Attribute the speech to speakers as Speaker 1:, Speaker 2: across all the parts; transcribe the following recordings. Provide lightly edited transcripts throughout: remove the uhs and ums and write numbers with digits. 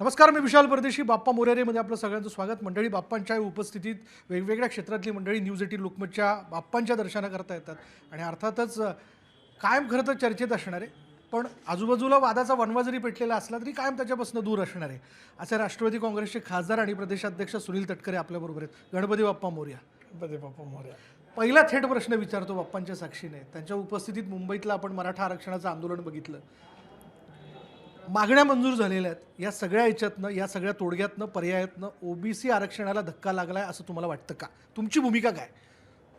Speaker 1: नमस्कार, मी विशाल परदेशी. बाप्पा मोरेरेमध्ये आपलं सगळ्यांचं स्वागत. मंडळी, बाप्पांच्या उपस्थितीत वेगवेगळ्या क्षेत्रातली मंडळी न्यूज 18 लोकमतच्या बाप्पांच्या दर्शनाकरता येतात आणि अर्थातच कायम खरं तर चर्चेत असणार आहे, पण आजूबाजूला वादाचा वणवा जरी पेटलेला असला तरी कायम त्याच्यापासून दूर असणार आहे, असे राष्ट्रवादी काँग्रेसचे खासदार आणि प्रदेशाध्यक्ष सुनील तटकरे आपल्याबरोबर आहेत. गणपती बाप्पा मोरया.
Speaker 2: गणपती बाप्पा मोरया.
Speaker 1: पहिला थेट प्रश्न विचारतो बाप्पांच्या साक्षीने. त्यांच्या उपस्थितीत मुंबईतलं आपण मराठा आरक्षणाचं आंदोलन बघितलं. मागण्या मंजूर झालेल्या आहेत. या सगळ्या याच्यातनं, या सगळ्या तोडग्यातनं, पर्यायातनं ओबीसी आरक्षणाला धक्का लागलाय असं तुम्हाला वाटतं का? तुमची भूमिका काय?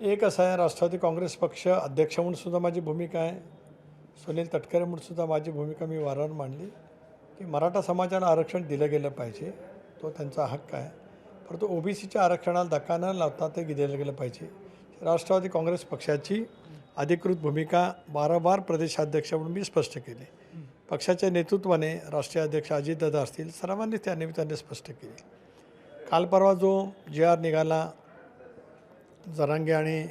Speaker 2: एक असं आहे, राष्ट्रवादी काँग्रेस पक्ष अध्यक्ष म्हणून सुद्धा माझी भूमिका आहे, सुनील तटकरे म्हणून सुद्धा माझी भूमिका मी वारंवार मांडली की मराठा समाजाला आरक्षण दिलं गेलं पाहिजे. तो त्यांचा हक्क आहे, परंतु ओबीसीच्या आरक्षणाला धक्का न लावता ते दिलं गेलं पाहिजे. राष्ट्रवादी काँग्रेस पक्षाची अधिकृत भूमिका वारंवार प्रदेशाध्यक्ष म्हणून मी स्पष्ट केली. पक्षाच्या नेतृत्वाने राष्ट्रीय अध्यक्ष अजितदादा असतील, सर्वांनी त्या निमित्ताने स्पष्ट केली. काल परवा जो JR निघाला जरांगे आणि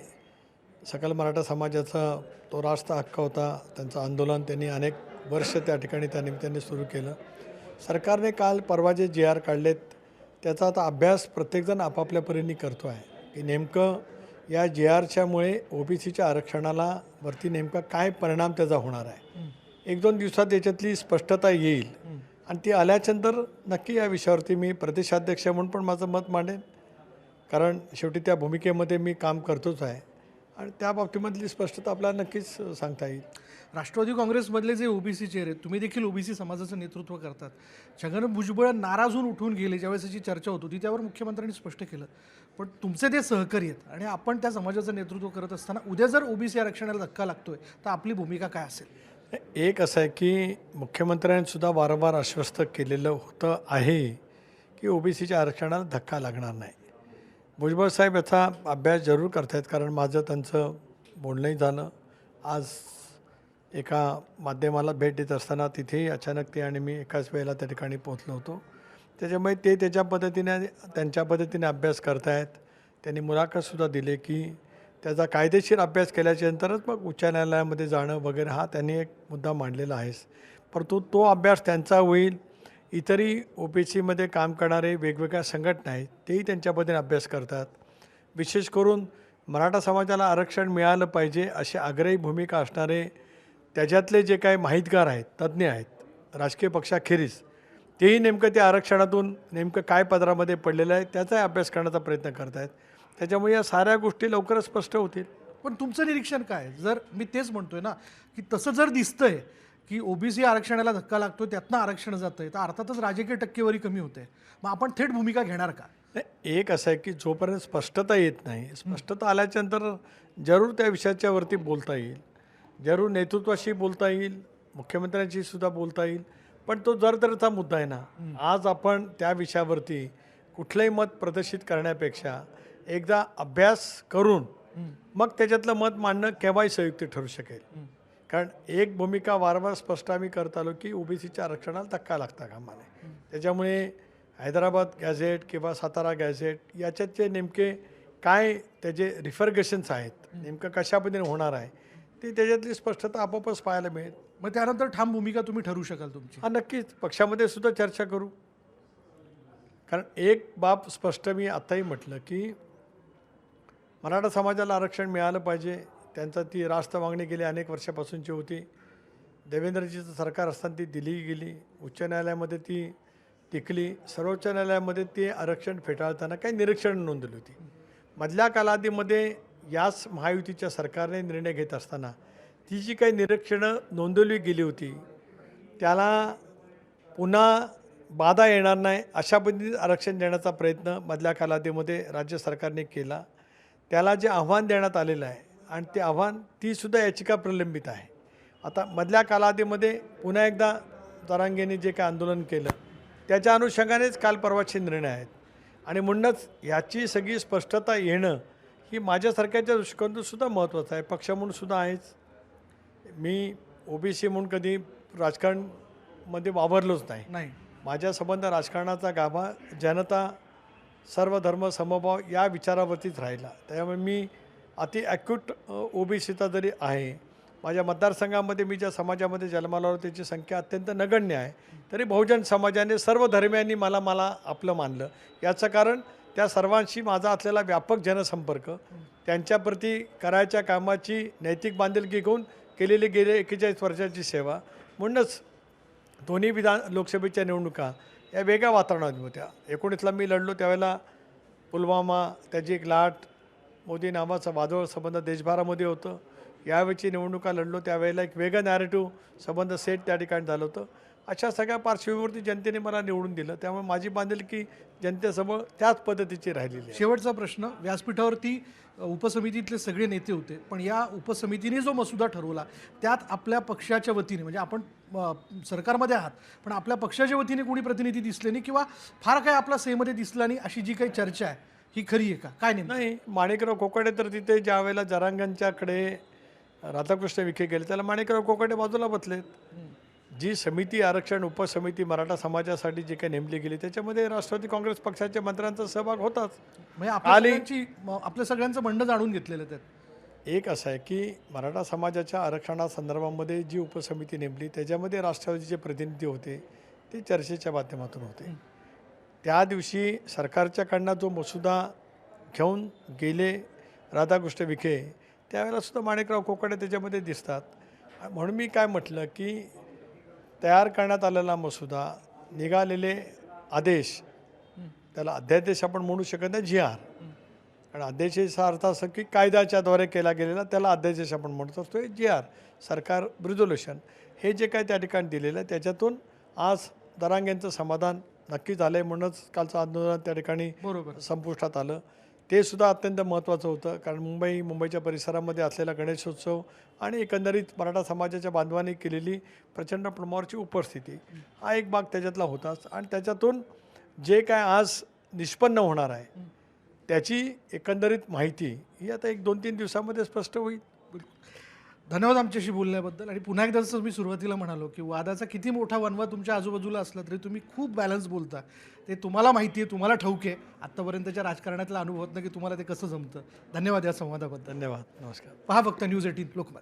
Speaker 2: सकल मराठा समाजाचा, तो राष्ट्र हक्क होता. त्यांचं आंदोलन त्यांनी अनेक वर्ष त्या ठिकाणी त्या निमित्ताने सुरू केलं. सरकारने काल परवा जे JR काढलेत त्याचा आता अभ्यास प्रत्येकजण आपापल्या परीने करतो आहे की नेमकं या JRच्यामुळे ओबीसीच्या आरक्षणाला वरती नेमका काय परिणाम त्याचा होणार आहे. 1-2 दिवसात याच्यातली स्पष्टता येईल आणि ती आल्याच्यानंतर नक्की या विषयावरती मी प्रदेशाध्यक्ष म्हणून पण माझं मत मांडेन, कारण शेवटी त्या भूमिकेमध्ये मी काम करतोच आहे आणि त्या बाबतीमधली स्पष्टता आपल्याला नक्कीच सांगता येईल.
Speaker 1: राष्ट्रवादी काँग्रेसमधले जे ओबीसी चेहरे आहेत, तुम्ही देखील ओबीसी समाजाचं नेतृत्व करतात. छगन भुजबळ नाराज होऊन उठून गेले ज्यावेळेस याची चर्चा होत होती, त्यावर मुख्यमंत्र्यांनी स्पष्ट केलं. पण तुमचे ते सहकारी आहेत आणि आपण त्या समाजाचं नेतृत्व करत असताना उद्या जर ओबीसी आरक्षणाला धक्का लागतोय तर आपली भूमिका काय असेल?
Speaker 2: एक असं आहे की मुख्यमंत्र्यांनीसुद्धा वारंवार आश्वस्त केलेलं होतं आहे की ओबीसीच्या आरक्षणाला धक्का लागणार नाही. भुजबळ साहेब याचा अभ्यास जरूर करत आहेत, कारण माझं त्यांचं बोलणंही झालं. आज एका माध्यमाला भेट देत असताना तिथेही अचानक ते आणि मी एकाच वेळेला त्या ठिकाणी पोहोचलो होतो. त्याच्यामुळे ते त्यांच्या पद्धतीने अभ्यास करत आहेत. त्यांनी मुलाखतसुद्धा दिली की त्याचा कायदेशीर अभ्यास केल्याच्यानंतरच मग उच्च न्यायालयामध्ये जाणं वगैरे हा त्यांनी एक मुद्दा मांडलेला आहेच. परंतु तो अभ्यास त्यांचा होईल. इतरही ओबीसीमध्ये काम करणारे वेगवेगळ्या संघटना आहेत, तेही त्यांच्या पद्धतीने अभ्यास करतात. विशेष करून मराठा समाजाला आरक्षण मिळालं पाहिजे अशी आग्रही भूमिका असणारे त्याच्यातले जे काही माहितगार आहेत, तज्ज्ञ आहेत राजकीय पक्षाखेरीज, तेही नेमकं त्या आरक्षणातून नेमकं काय पदरामध्ये पडलेलं आहे त्याचाही अभ्यास करण्याचा प्रयत्न करत आहेत. त्याच्यामुळे या साऱ्या गोष्टी लवकरच स्पष्ट होतील.
Speaker 1: पण तुमचं निरीक्षण काय? जर मी तेच म्हणतोय ना की तसं जर दिसतंय की ओबीसी आरक्षणाला धक्का लागतोय, त्यातनं आरक्षण जातंय, तर अर्थातच राजकीय टक्केवारी कमी होते. मग आपण थेट भूमिका घेणार का?
Speaker 2: एक असं आहे की जोपर्यंत स्पष्टता येत नाही, स्पष्टता आल्याच्यानंतर जरूर त्या विषयाच्यावरती बोलता येईल, जरूर नेतृत्वाशी बोलता येईल, मुख्यमंत्र्यांशी सुद्धा बोलता येईल. पण तो जरचा मुद्दा आहे ना. आज आपण त्या विषयावरती कुठलंही मत प्रदर्शित करण्यापेक्षा एकदा अभ्यास करून मग त्याच्यातलं मत मांडणं केव्हाही संयुक्त ठरू शकेल. कारण एक भूमिका वारंवार स्पष्ट आम्ही करत आलो की ओबीसीच्या आरक्षणाला धक्का लागता कामा नये. त्याच्यामुळे हैदराबाद गॅझेट किंवा सातारा गॅझेट याच्यातचे नेमके काय त्याचे रिफर्गेशन्स आहेत, नेमकं कशा पद्धतीने होणार आहे, ती त्याच्यातली स्पष्टता आपोआपच पाहायला मिळेल.
Speaker 1: मग त्यानंतर ठाम भूमिका तुम्ही ठरवू शकाल तुमची?
Speaker 2: हा, नक्कीच पक्षामध्ये सुद्धा चर्चा करू. कारण एक बाब स्पष्ट मी आत्ताही म्हटलं की मराठा समाजाला आरक्षण मिळालं पाहिजे. त्यांचा ती रास्त मागणी गेली अनेक वर्षापासूनची होती. देवेंद्रजीचं सरकार असताना ती दिली गेली, उच्च न्यायालयामध्ये ती टिकली, सर्वोच्च न्यायालयामध्ये ते आरक्षण फेटाळताना काही निरीक्षण नोंदवली होती. मधल्या कालावधीमध्ये याच महायुतीच्या सरकारने निर्णय घेत असताना ती जी काही निरीक्षणं नोंदवली गेली होती त्याला पुन्हा बाधा येणार नाही अशा पद्धतीने आरक्षण देण्याचा प्रयत्न मधल्या कालावधीमध्ये राज्य सरकारने केला. त्याला जे आव्हान देण्यात आलेलं आहे आणि ते आव्हान तीसुद्धा याचिका प्रलंबित आहे. आता मधल्या कालावधीमध्ये पुन्हा एकदा जरांगेने जे काय आंदोलन केलं त्याच्या अनुषंगानेच काल परवाचे निर्णय आहेत आणि म्हणूनच याची सगळी स्पष्टता येणं ही माझ्यासारख्याच्या दृष्टिकोनातूनसुद्धा महत्त्वाचं आहे. पक्ष म्हणून सुद्धा आहेच. मी ओबीसी म्हणून कधी राजकारणामध्ये वावरलोच नाही. माझ्या संबंध राजकारणाचा गाभा जनता, सर्व धर्म समभाव या विचारावरतीच राहिला. त्यामुळे मी अति ॲक्यूट ओबीसीचा जरी आहे माझ्या मतदारसंघामध्ये मी ज्या समाजामध्ये जन्माला आलो त्याची संख्या अत्यंत नगण्य आहे, तरी बहुजन समाजाने सर्व धर्मियांनी मला आपलं मानलं. याचं कारण त्या सर्वांशी माझा असलेला व्यापक जनसंपर्क, त्यांच्याप्रती करायच्या कामाची नैतिक बांधिलकी घेऊन केलेली गेले 41 वर्षाची सेवा. म्हणूनच दोन्ही लोकसभेच्या निवडणुका या वेगळ्या वातावरणात होत्या. 19ला मी लढलो त्यावेळेला पुलवामा, त्याची एक लाट, मोदी नावाचं वादळ संबंध देशभरामध्ये होतं. यावेळची निवडणुका लढलो त्यावेळेला एक वेगळं नॅरेटिव्ह संबंध सेट त्या ठिकाणी झालं होतं. अशा सगळ्या पार्श्वभूमीवरती जनतेने मला निवडून दिलं, त्यामुळे माझी बांधिलकी जनतेसमोर त्याच पद्धतीची राहिलेली आहे.
Speaker 1: शेवटचा प्रश्न, व्यासपीठावरती उपसमितीतले सगळे नेते होते, पण या उपसमितीने जो मसुदा ठरवला त्यात आपल्या पक्षाच्या वतीने, म्हणजे आपण सरकारमध्ये आहात पण आपल्या पक्षाच्या वतीने कोणी प्रतिनिधी दिसले नाही किंवा फार काय आपला सेमध्ये दिसला नाही, अशी जी काही चर्चा आहे ही खरी आहे का, काय नेमकं?
Speaker 2: नाही, माणिकराव कोकाटे तर तिथे ज्या वेळेला जरांगांच्याकडे राधाकृष्ण विखे गेले त्याला माणिकराव कोकाटे बाजूला बसलेत. जी समिती आरक्षण उपसमिती मराठा समाजासाठी जी काही नेमली गेली त्याच्यामध्ये राष्ट्रवादी काँग्रेस पक्षाच्या मंत्र्यांचा सहभाग होताच.
Speaker 1: म्हणजे आपल्या सगळ्यांचं म्हणणं जाणून घेतलेलं त्यात.
Speaker 2: एक असं आहे की मराठा समाजाच्या आरक्षणासंदर्भामध्ये जी उपसमिती नेमली त्याच्यामध्ये राष्ट्रवादीचे प्रतिनिधी होते, ते चर्चेच्या माध्यमातून होते. त्या दिवशी सरकारच्याकडनं जो मसुदा घेऊन गेले राधाकृष्ण विखे त्यावेळेला सुद्धा माणिकराव कोकाटे त्याच्यामध्ये दिसतात. म्हणून मी काय म्हटलं की तयार करण्यात आलेला मसुदा, निघालेले आदेश, त्याला अध्यादेश आपण म्हणू शकत नाही, GR, कारण अध्यादेशाचा अर्थ असं की कायद्याच्याद्वारे केला गेलेला त्याला अध्यादेश आपण म्हणत असतो. GR सरकार रिझोल्युशन हे जे काय त्या ठिकाणी दिलेलं आहे त्याच्यातून आज दरांगेंचं समाधान नक्की झालं आहे. म्हणूनच कालचं आंदोलन त्या ठिकाणी
Speaker 1: बरोबर
Speaker 2: संपुष्टात आलं. ते सुद्धा अत्यंत महत्त्वाचं होतं, कारण मुंबईच्या परिसरामध्ये असलेला गणेशोत्सव आणि एकंदरीत मराठा समाजाच्या बांधवांनी केलेली प्रचंड प्रमाणावरची उपस्थिती हा एक भाग त्याच्यातला होताच. आणि त्याच्यातून जे काय आज निष्पन्न होणार आहे त्याची एकंदरीत माहिती ही आता 1-2-3 दिवसामध्ये स्पष्ट होईल.
Speaker 1: धन्यवाद आमच्याशी बोलण्याबद्दल. आणि पुन्हा एकदा जसं मी सुरुवातीला म्हणालो की वादाचा किती मोठा वनवा तुमच्या आजूबाजूला असला तरी तुम्ही खूप बॅलन्स बोलता, ते तुम्हाला माहिती आहे, तुम्हाला ठाऊक आहे, आत्तापर्यंतच्या राजकारणातला अनुभव होत ना की तुम्हाला ते कसं जमतं. धन्यवाद या संवादाबद्दल.
Speaker 2: धन्यवाद, नमस्कार.
Speaker 1: पहा फक्त न्यूज 18 लोकमत.